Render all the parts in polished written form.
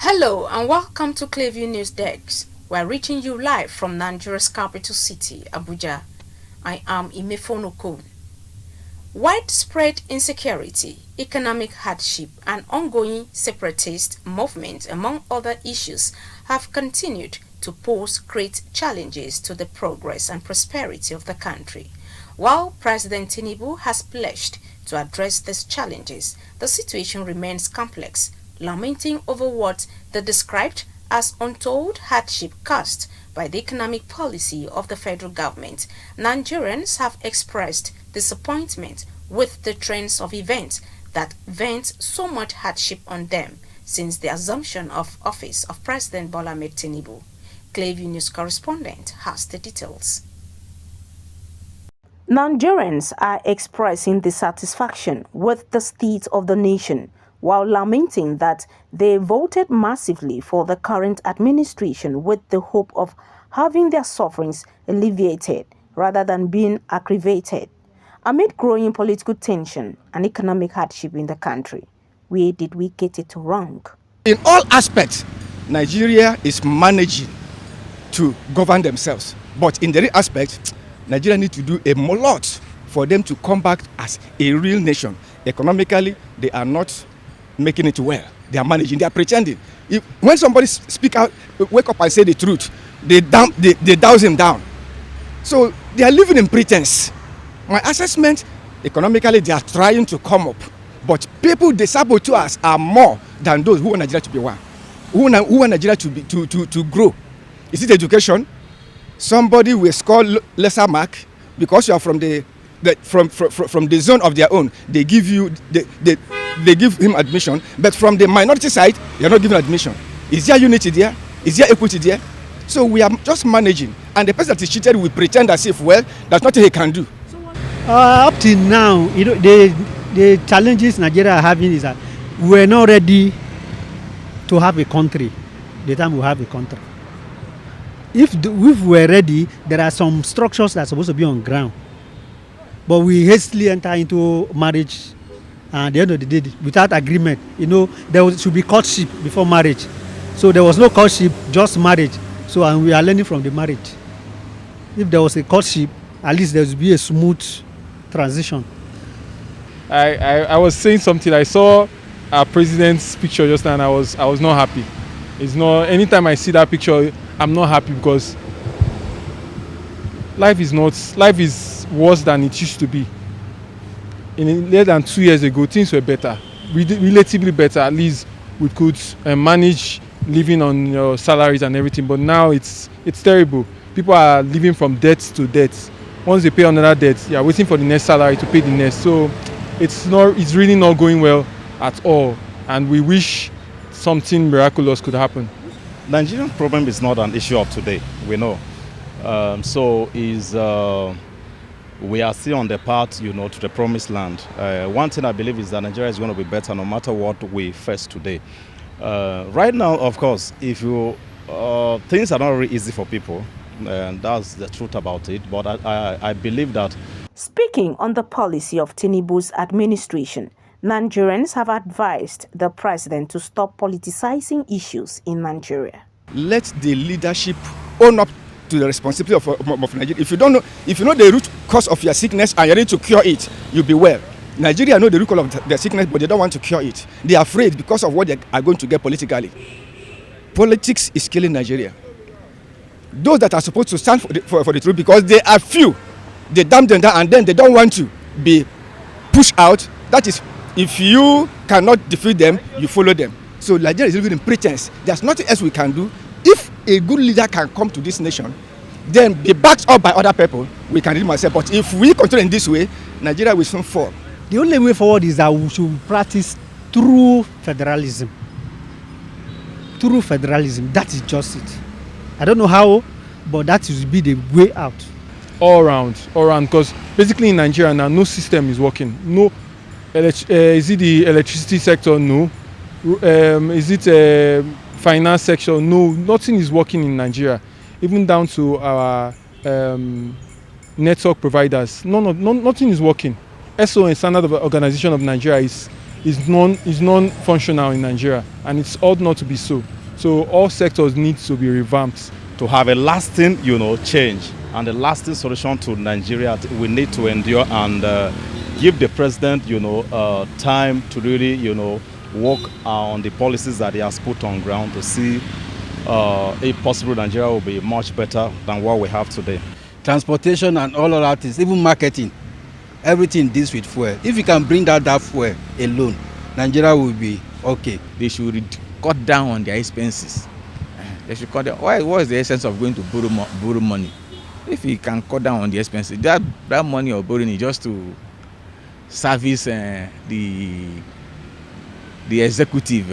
Hello and welcome to Clearview News Desk. We're reaching you live from Nigeria's capital city, Abuja. I am Imefonokon. Widespread insecurity, economic hardship, and ongoing separatist movement, among other issues, have continued to pose great challenges to the progress and prosperity of the country. While President Tinubu has pledged to address these challenges, the situation remains complex, lamenting over what they described as untold hardship caused by the economic policy of the federal government. Nigerians have expressed disappointment with the trends of events that vent so much hardship on them since the assumption of office of President Bola Ahmed Tinubu. Clearview News correspondent has the details. Nigerians are expressing dissatisfaction with the state of the nation, while lamenting that they voted massively for the current administration with the hope of having their sufferings alleviated rather than being aggravated. Amid growing political tension and economic hardship in the country, where did we get it wrong? In all aspects, Nigeria is managing to govern themselves. But in the real aspect, Nigeria needs to do a lot for them to come back as a real nation. Economically, they are not making it well. They are managing, they are pretending. When somebody speak out, wake up and say the truth, they douse him down. So they are living in pretense. My assessment, economically, they are trying to come up. But people, the saboteurs are more than those who want Nigeria to be one. Who want Nigeria to grow. Is it education? Somebody will score lesser mark because you are from the zone of their own. They give you they give him admission, but from the minority side, they are not giving admission. Is there unity there? Is there equity there? So we are just managing, and the person that is cheated will pretend as if, well, there's nothing he can do. Up till now, the challenges Nigeria are having is that we're not ready to have a country the time we have a country. If we're ready, there are some structures that are supposed to be on ground, but we hastily enter into marriage, and at the end of the day, without agreement, there should be courtship before marriage. So there was no courtship, just marriage. So and we are learning from the marriage. If there was a courtship, at least there would be a smooth transition. I was saying something. I saw our president's picture just now, and I was not happy. It's not. Anytime I see that picture, I'm not happy because life is worse than it used to be. In less than 2 years ago, things were better, relatively better. At least we could manage living on your salaries and everything. But now it's terrible. People are living from debt to debt. Once they pay another debt, they are waiting for the next salary to pay the next. So it's really not going well at all. And we wish something miraculous could happen. Nigerian problem is not an issue of today, we know. We are still on the path, to the promised land. One thing I believe is that Nigeria is going to be better no matter what we face today. Right now, of course, things are not really easy for people, and that's the truth about it. But I believe that. Speaking on the policy of Tinubu's administration, Nigerians have advised the president to stop politicizing issues in Nigeria. Let the leadership own up to the responsibility of Nigeria. If you know the root cause of your sickness and you're ready to cure it, you'll be well. Nigeria know the root cause of their sickness, but they don't want to cure it. They are afraid because of what they are going to get politically. Politics is killing Nigeria. Those that are supposed to stand for the truth, because they are few, they damn them down, and then they don't want to be pushed out. That is, if you cannot defeat them, you follow them. So Nigeria is living in pretense. There's nothing else we can do. If a good leader can come to this nation, then be backed up by other people, we can redeem ourselves. But if we continue in this way, Nigeria will soon fall. The only way forward is that we should practice true federalism. True federalism, that is just it. I don't know how, but that will be the way out. All around, because basically in Nigeria now, no system is working. No, is it the electricity sector? No. Is it finance sector? No, nothing is working in Nigeria. Even down to our network providers. Nothing is working. SO, Standard Organization of Nigeria, is is non-functional in Nigeria, and it's ought not to be so. So all sectors need to be revamped. To have a lasting, change and a lasting solution to Nigeria, we need to endure and give the president, time to really, work on the policies that he has put on ground to see if possible Nigeria will be much better than what we have today. Transportation and all other things, even marketing, everything deals with fuel. If you can bring down that fuel alone, Nigeria will be okay. They should cut down on their expenses. They should cut down. What is the essence of going to borrow money? If you can cut down on the expenses, that money you're borrowing is just to service the executive,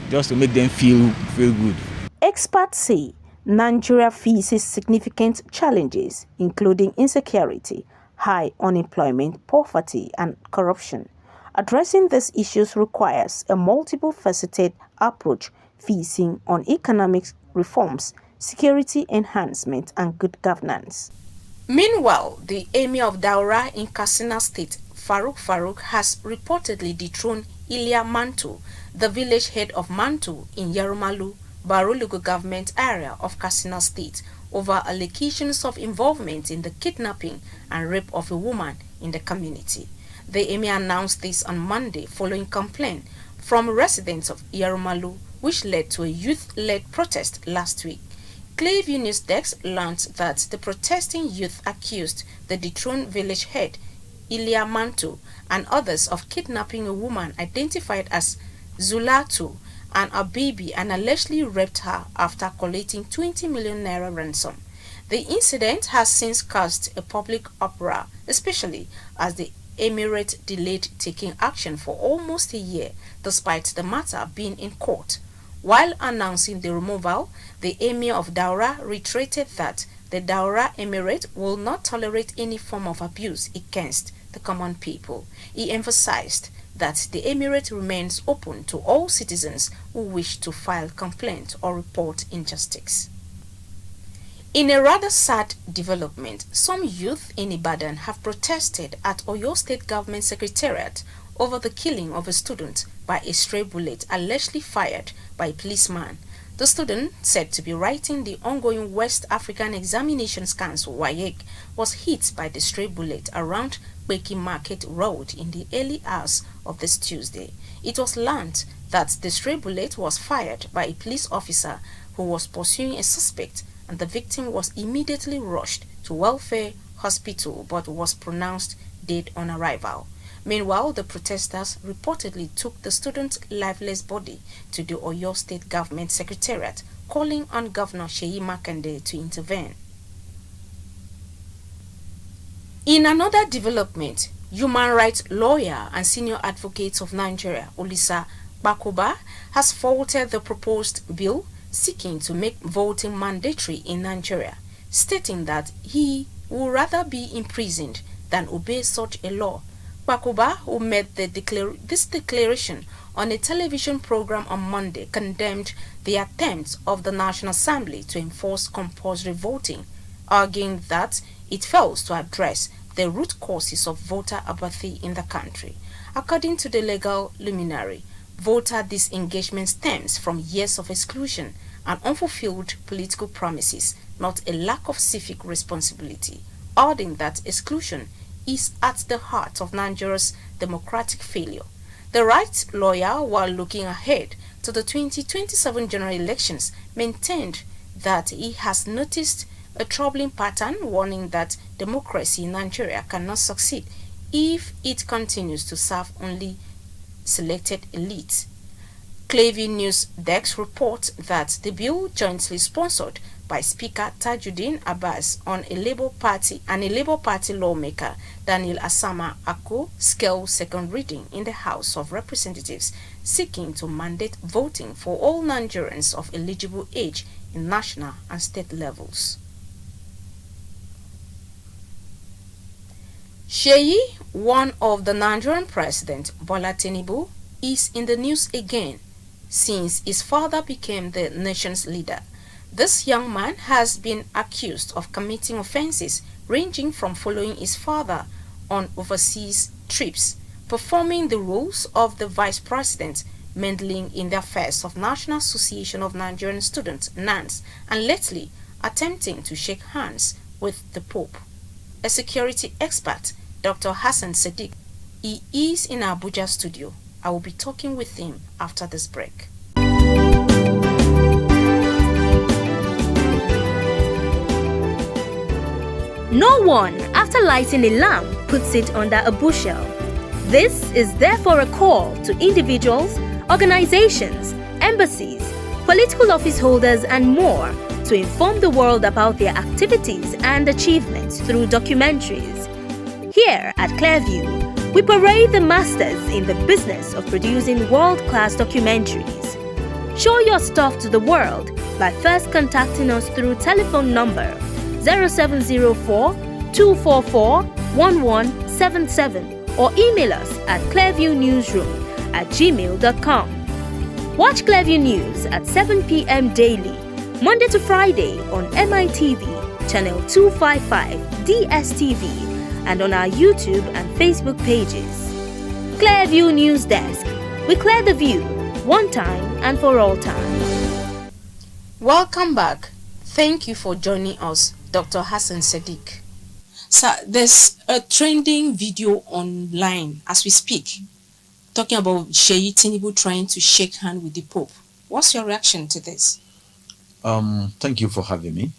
just to make them feel good. Experts say Nigeria faces significant challenges, including insecurity, high unemployment, poverty, and corruption. Addressing these issues requires a multiple-faceted approach focusing on economic reforms, security enhancement, and good governance. Meanwhile, the Emir of Daura in Katsina State, Faruk has reportedly dethroned Ilia Mantu, the village head of Mantu in Yarumalu, Barulugu government area of Katsina State, over allegations of involvement in the kidnapping and rape of a woman in the community. The Emir announced this on Monday following complaint from residents of Yarumalu, which led to a youth-led protest last week. Clearview News Desk learned that the protesting youth accused the dethroned village head, Ilia Mantu, and others of kidnapping a woman identified as Zulatu and a baby and allegedly raped her after collecting 20 million naira ransom. The incident has since caused a public uproar, especially as the emirate delayed taking action for almost a year, despite the matter being in court. While announcing the removal, the Emir of Daura reiterated that the Daura Emirate will not tolerate any form of abuse against the common people. He emphasized that the Emirate remains open to all citizens who wish to file complaint or report injustice. In a rather sad development, some youth in Ibadan have protested at Oyo State Government Secretariat over the killing of a student by a stray bullet allegedly fired by a policeman. The student, said to be writing the ongoing West African Examinations Council (Waec), was hit by the stray bullet around Breaking Market Road in the early hours of this Tuesday. It was learned that the stray bullet was fired by a police officer who was pursuing a suspect, and the victim was immediately rushed to Welfare Hospital but was pronounced dead on arrival. Meanwhile, the protesters reportedly took the student's lifeless body to the Oyo State Government Secretariat, calling on Governor Seyi Makinde to intervene. In another development, human rights lawyer and senior advocate of Nigeria, Olisa Bakoba, has faulted the proposed bill seeking to make voting mandatory in Nigeria, stating that he would rather be imprisoned than obey such a law. Bakoba, who made this declaration on a television program on Monday, condemned the attempt of the National Assembly to enforce compulsory voting, arguing that it fails to address the root causes of voter apathy in the country. According to the legal luminary, voter disengagement stems from years of exclusion and unfulfilled political promises, not a lack of civic responsibility, adding that exclusion is at the heart of Nigeria's democratic failure. The rights lawyer, while looking ahead to the 2027 general elections, maintained that he has noticed a troubling pattern, warning that democracy in Nigeria cannot succeed if it continues to serve only selected elites. Clearview News Desk reports that the bill, jointly sponsored by Speaker Tajuddin Abbas and a Labour Party lawmaker, Daniel Asama Ako, scaled second reading in the House of Representatives, seeking to mandate voting for all Nigerians of eligible age in national and state levels. Seyi, one of the Nigerian President Bola Tinubu, is in the news again since his father became the nation's leader. This young man has been accused of committing offenses ranging from following his father on overseas trips, performing the roles of the Vice President, meddling in the affairs of National Association of Nigerian Students, NANS, and lately attempting to shake hands with the Pope. A security expert, Dr. Hassan Sadiq, he is in our Abuja studio. I will be talking with him after this break. No one, after lighting a lamp, puts it under a bushel. This is therefore a call to individuals, organizations, embassies, political office holders, and more to inform the world about their activities and achievements through documentaries. Here at Clearview, we parade the masters in the business of producing world-class documentaries. Show your stuff to the world by first contacting us through telephone number 0704-244-1177 or email us at clearviewnewsroom@gmail.com. Watch Clearview News at 7 p.m. daily, Monday to Friday on MITV, channel 255, DSTV, and on our YouTube and Facebook pages. Clearview News Desk. We clear the view, one time and for all time. Welcome back. Thank you for joining us, Dr. Hassan Sadiq. Sir, there's a trending video online as we speak, talking about Sheyi Tinubu trying to shake hands with the Pope. What's your reaction to this? Thank you for having me.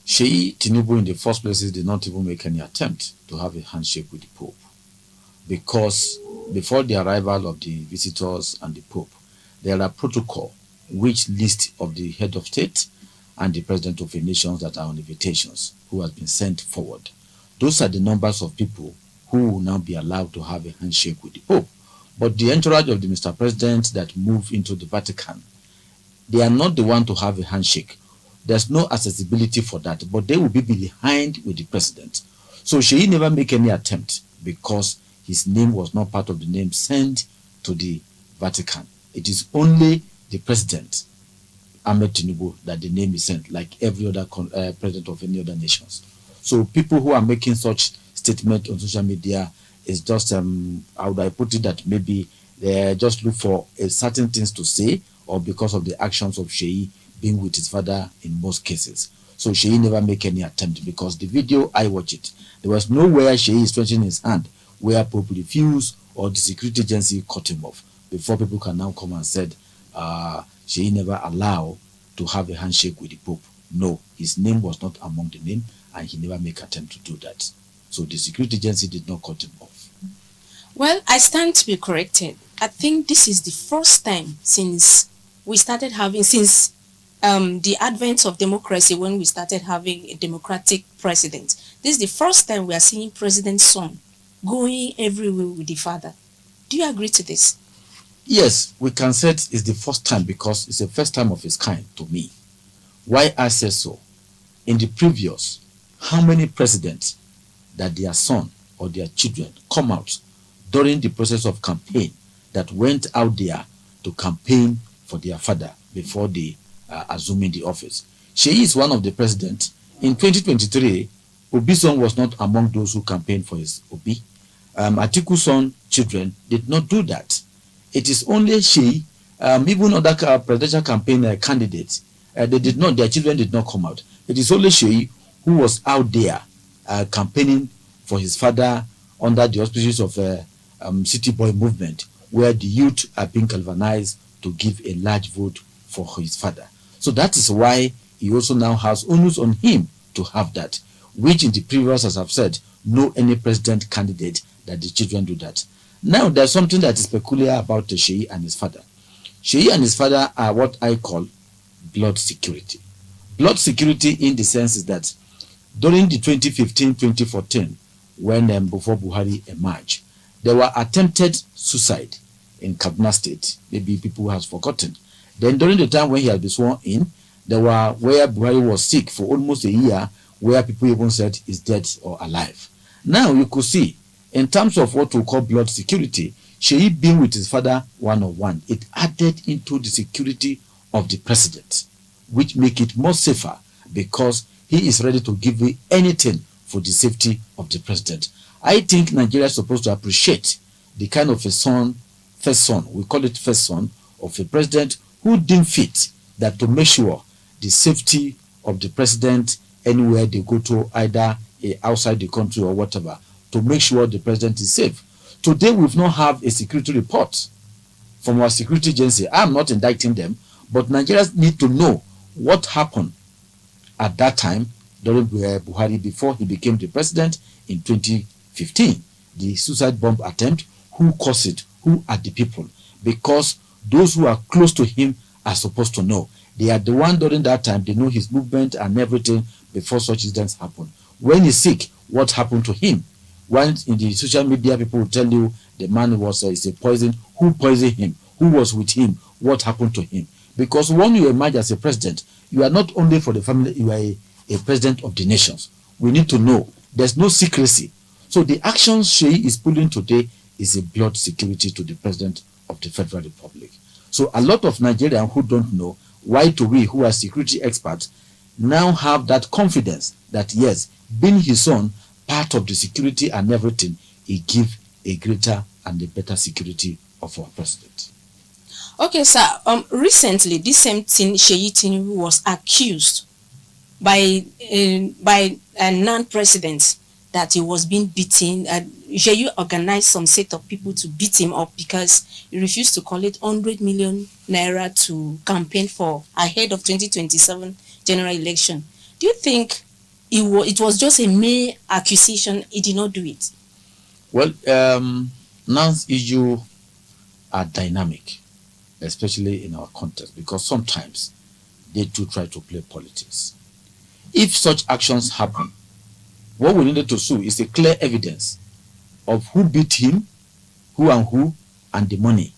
Sheyi Tinubu in the first place did not even make any attempt to have a handshake with the Pope, because before the arrival of the visitors and the Pope, there are protocol which list of the head of state and the president of the nations that are on invitations who has been sent forward. Those are the numbers of people who will now be allowed to have a handshake with the Pope. But the entourage of the Mr. President that move into the Vatican, they are not the one to have a handshake. There's no accessibility for that, but they will be behind with the president. So Sheyi never make any attempt because his name was not part of the name sent to the Vatican. It is only the president, Ahmed Tinubu, that the name is sent, like every other president of any other nations. So people who are making such statement on social media is just, how would I put it, that maybe they just look for certain things to say, or because of the actions of Sheyi being with his father in most cases. So Sheyi never make any attempt, because the video, I watch it, there was nowhere Sheyi is stretching his hand where Pope refused or the security agency cut him off, before people can now come and said, Sheyi never allowed to have a handshake with the Pope. No, his name was not among the name, and he never make attempt to do that. So the security agency did not cut him off. Well, I stand to be corrected. I think this is the first time since we started having, since the advent of democracy, when we started having a democratic president. This is the first time we are seeing President's son going everywhere with the father. Do you agree to this? Yes, we can say it's the first time, because it's the first time of its kind to me. Why I say so? In the previous, how many presidents that their son or their children come out during the process of campaign that went out there to campaign for their father before they assuming the office? Sheyi is one of the presidents. In 2023, Obi's son was not among those who campaigned for his Obi. Atiku's son children did not do that. It is only Sheyi, even other presidential campaign candidates, they did not, their children did not come out. It is only Sheyi who was out there campaigning for his father under the auspices of City Boy movement, where the youth are being galvanized to give a large vote for his father. So that is why he also now has onus on him to have that, which in the previous, as I've said, no any president candidate that the children do that. Now there's something that is peculiar about Sheyi and his father. Sheyi and his father are what I call blood security. Blood security in the sense is that during the 2015-2014, when before Buhari emerged, there were attempted suicide in Kaduna State. Maybe people have forgotten. Then during the time when he had been sworn in, there were where Buhari was sick for almost a year, where people even said he's dead or alive. Now you could see, in terms of what we call blood security, Sheyi being with his father one-on-one, it added into the security of the president, which make it more safer, because he is ready to give anything for the safety of the president. I think Nigeria is supposed to appreciate the kind of a son, first son, we call it first son, of a president who deemed fit that to make sure the safety of the president anywhere they go to, either outside the country or whatever, to make sure the president is safe. Today, we've not have a security report from our security agency. I'm not indicting them, but Nigerians need to know what happened at that time during Buhari before he became the president in 2015. The suicide bomb attempt, who caused it, who are the people? Because those who are close to him are supposed to know. They are the one during that time, they know his movement and everything before such incidents happen. When he's sick, what happened to him? When in the social media, people will tell you the man was is a poison. Who poisoned him? Who was with him? What happened to him? Because when you emerge as a president, you are not only for the family, you are a president of the nations. We need to know. There's no secrecy. So the actions Sheyi is pulling today is a blood security to the president of the Federal Republic. So a lot of Nigerians who don't know, why do we, who are security experts, now have that confidence that yes, being his son, part of the security and everything, he give a greater and a better security of our president. Okay, sir. Recently, this same thing, Sheyi Tinubu was accused by non-presidents that he was being beaten. Sheyi organized some set of people to beat him up because he refused to collect 100 million naira to campaign for ahead of 2027 general election. Do you think it was just a mere accusation? He did not do it. Well, Nan's issue are dynamic, especially in our context, because sometimes they do try to play politics. If such actions happen, what we needed to show is a clear evidence of who beat him, who, and the money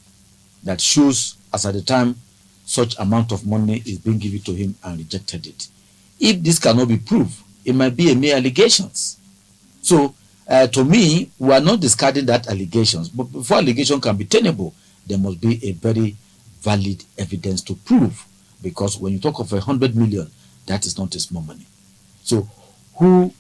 that shows as at the time such amount of money is being given to him and rejected it. If this cannot be proved, it might be a mere allegations. So, to me, we are not discarding that allegations, but before allegation can be tenable, there must be a very valid evidence to prove, because when you talk of 100 million, that is not a small money. So, who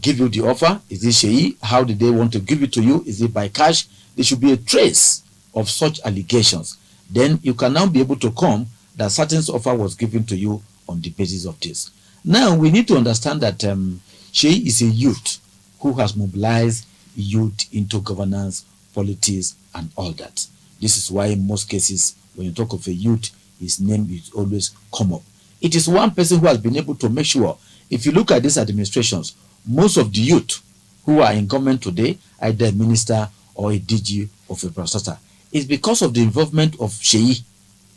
give you the offer? Is it Sheyi? How did they want to give it to you? Is it by cash? There should be a trace of such allegations. Then you can now be able to come that certain offer was given to you on the basis of this. Now, we need to understand that Sheyi is a youth who has mobilized youth into governance, politics, and all that. This is why in most cases, when you talk of a youth, his name is always come up. It is one person who has been able to make sure, if you look at these administrations, most of the youth who are in government today, either a minister or a DG of a processor, is because of the involvement of Sheyi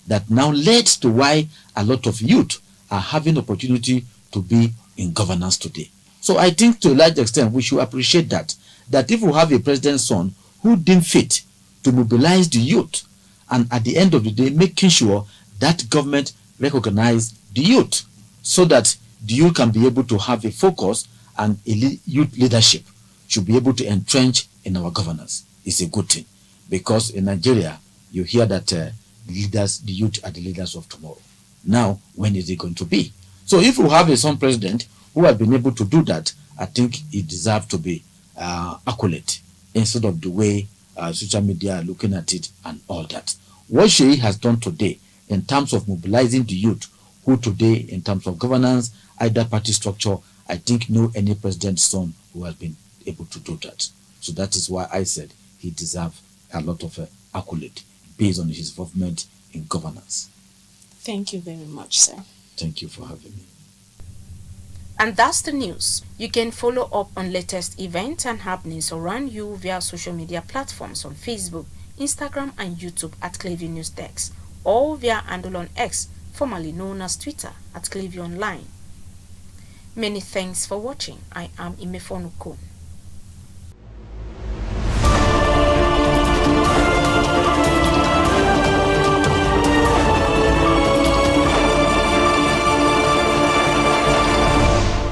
that now led to why a lot of youth are having opportunity to be in governance today. So I think to a large extent we should appreciate that if we have a president's son who deemed fit to mobilize the youth, and at the end of the day making sure that government recognize the youth so that the youth can be able to have a focus, and youth leadership should be able to entrench in our governance. It's a good thing, because in Nigeria you hear that the youth are the leaders of tomorrow. Now, when is it going to be? So if we have a son president who has been able to do that, I think he deserves to be accolade instead of the way social media are looking at it and all that. What Sheyi has done today in terms of mobilizing the youth, who today in terms of governance, either party structure, I think no any president's son who has been able to do that. So that is why I said he deserves a lot of accolade based on his involvement in governance. Thank you very much, sir. Thank you for having me. And that's the news. You can follow up on latest events and happenings around you via social media platforms on Facebook, Instagram, and YouTube at Clearview News Desk, or via handle on X, formerly known as Twitter, at Clearview Online. Many thanks for watching. I am Imefonukon.